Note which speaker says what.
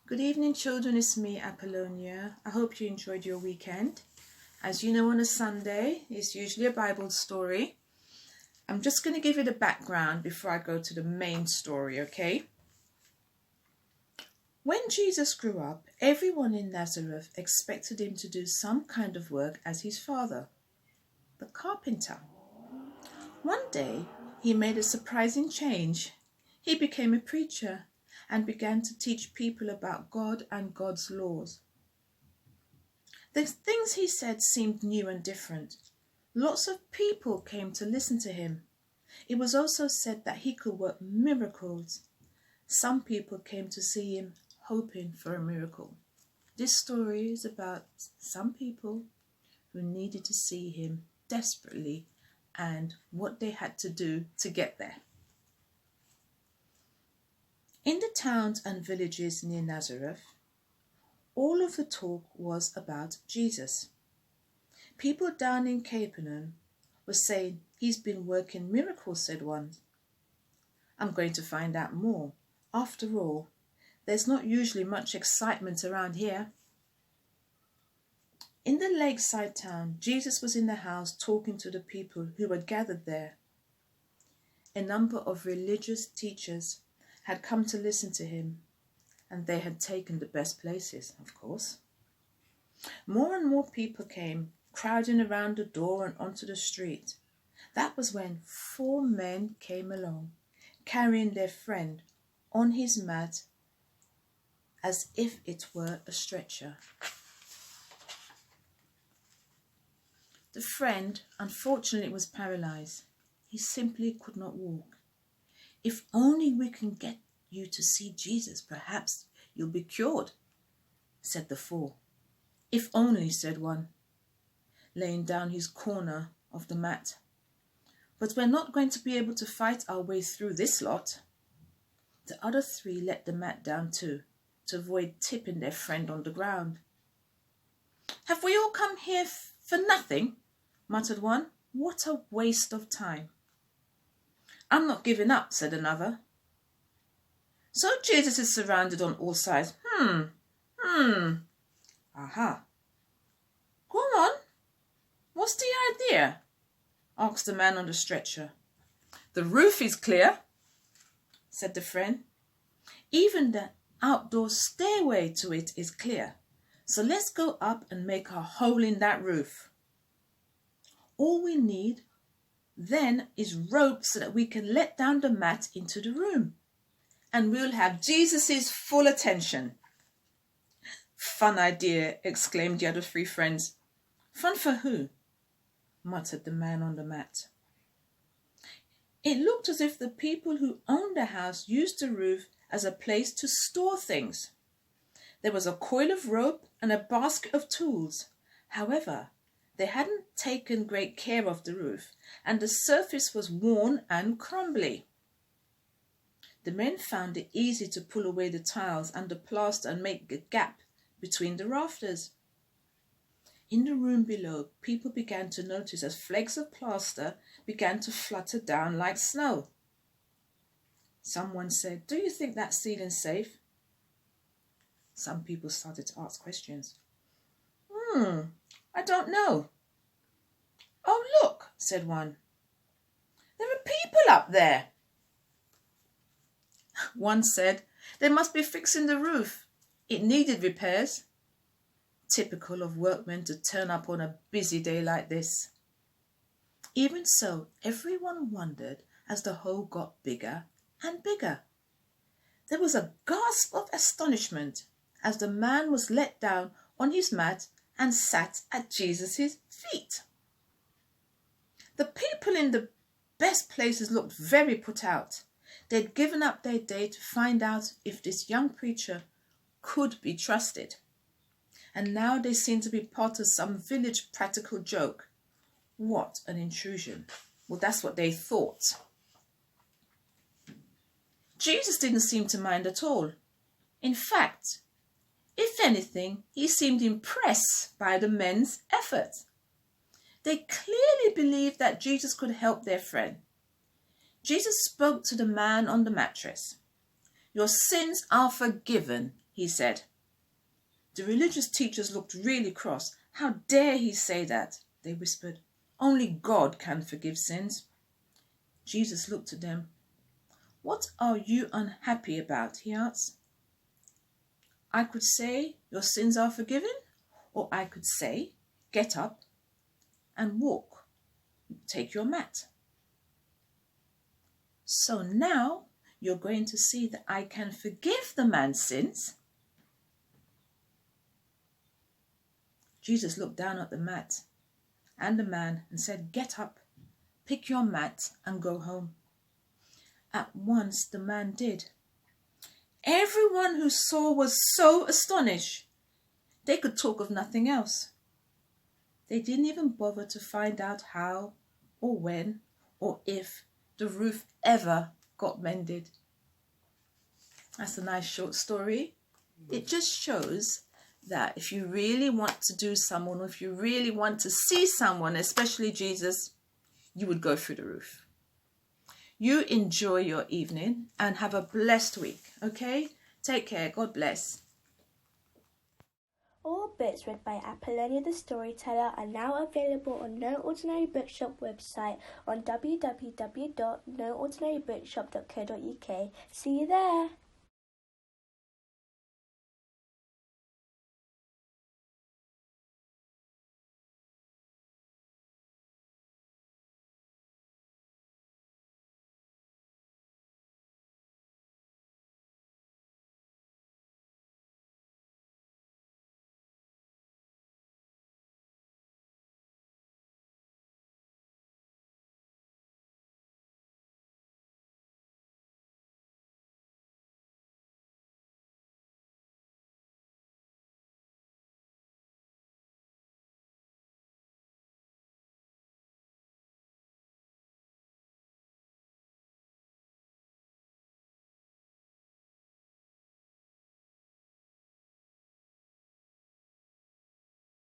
Speaker 1: Good evening, children. It's me, Appalonia. I hope you enjoyed your weekend. As you know, on a Sunday, it's usually a Bible story. I'm just going to give you the background before I go to the main story, okay? When Jesus grew up, everyone in Nazareth expected him to do some kind of work as his father, the carpenter. One day, he made a surprising change. He became a preacher and began to teach people about God and God's laws. The things he said seemed new and different. Lots of people came to listen to him. It was also said that he could work miracles. Some people came to see him hoping for a miracle. This story is about some people who needed to see him desperately and what they had to do to get there. In the towns and villages near Nazareth, all of the talk was about Jesus. People down in Capernaum were saying, "He's been working miracles," said one. "I'm going to find out more. After all, there's not usually much excitement around here." In the lakeside town, Jesus was in the house talking to the people who were gathered there. A number of religious teachers had come to listen to him, and they had taken the best places, of course. More and more people came, crowding around the door and onto the street. That was when 4 men came along, carrying their friend on his mat as if it were a stretcher. The friend, unfortunately, was paralyzed. He simply could not walk. "If only we can get you to see Jesus, perhaps you'll be cured," said the 4. "If only," said one, laying down his corner of the mat. "But we're not going to be able to fight our way through this lot." The other 3 let the mat down too, to avoid tipping their friend on the ground. "Have we all come here for nothing?" muttered one. "What a waste of time." "I'm not giving up," said another. "So Jesus is surrounded on all sides. Aha. Go on. What's the idea?" asked the man on the stretcher. "The roof is clear," said the friend. "Even the outdoor stairway to it is clear. So let's go up and make a hole in that roof. All we need then is rope so that we can let down the mat into the room. And we'll have Jesus' full attention." "Fun idea," exclaimed the other 3 friends. "Fun for who?" muttered the man on the mat. It looked as if the people who owned the house used the roof as a place to store things. There was a coil of rope and a basket of tools. However, they hadn't taken great care of the roof, and the surface was worn and crumbly. The men found it easy to pull away the tiles and the plaster and make a gap between the rafters. In the room below, people began to notice as flakes of plaster began to flutter down like snow. Someone said, "Do you think that ceiling's safe?" Some people started to ask questions. "I don't know." "Oh, look," said one. "There are people up there." One said, "They must be fixing the roof. It needed repairs." Typical of workmen to turn up on a busy day like this. Even so, everyone wondered as the hole got bigger and bigger. There was a gasp of astonishment as the man was let down on his mat and sat at Jesus' feet. The people in the best places looked very put out. They'd given up their day to find out if this young preacher could be trusted. And now they seemed to be part of some village practical joke. What an intrusion. Well, that's what they thought. Jesus didn't seem to mind at all. In fact, if anything, he seemed impressed by the men's effort. They clearly believed that Jesus could help their friend. Jesus spoke to the man on the mattress. "Your sins are forgiven," he said. The religious teachers looked really cross. How dare he say that? They whispered. Only God can forgive sins. Jesus looked at them. What are you unhappy about? He asked. I could say your sins are forgiven, or I could say, get up and walk. Take your mat. So now you're going to see that I can forgive the man's sins. Jesus looked down at the mat and the man and said, get up, pick your mat and go home. At once the man did. Everyone who saw was so astonished. They could talk of nothing else. They didn't even bother to find out how or when or if the roof ever got mended. That's a nice short story. It just shows that if you really want to do someone, or if you really want to see someone, especially Jesus, you would go through the roof. You enjoy your evening and have a blessed week, okay? Take care. God bless.
Speaker 2: All books read by Appalonia The Storyteller are now available on No Ordinary Bookshop website on www.noordinarybookshop.co.uk. See you there!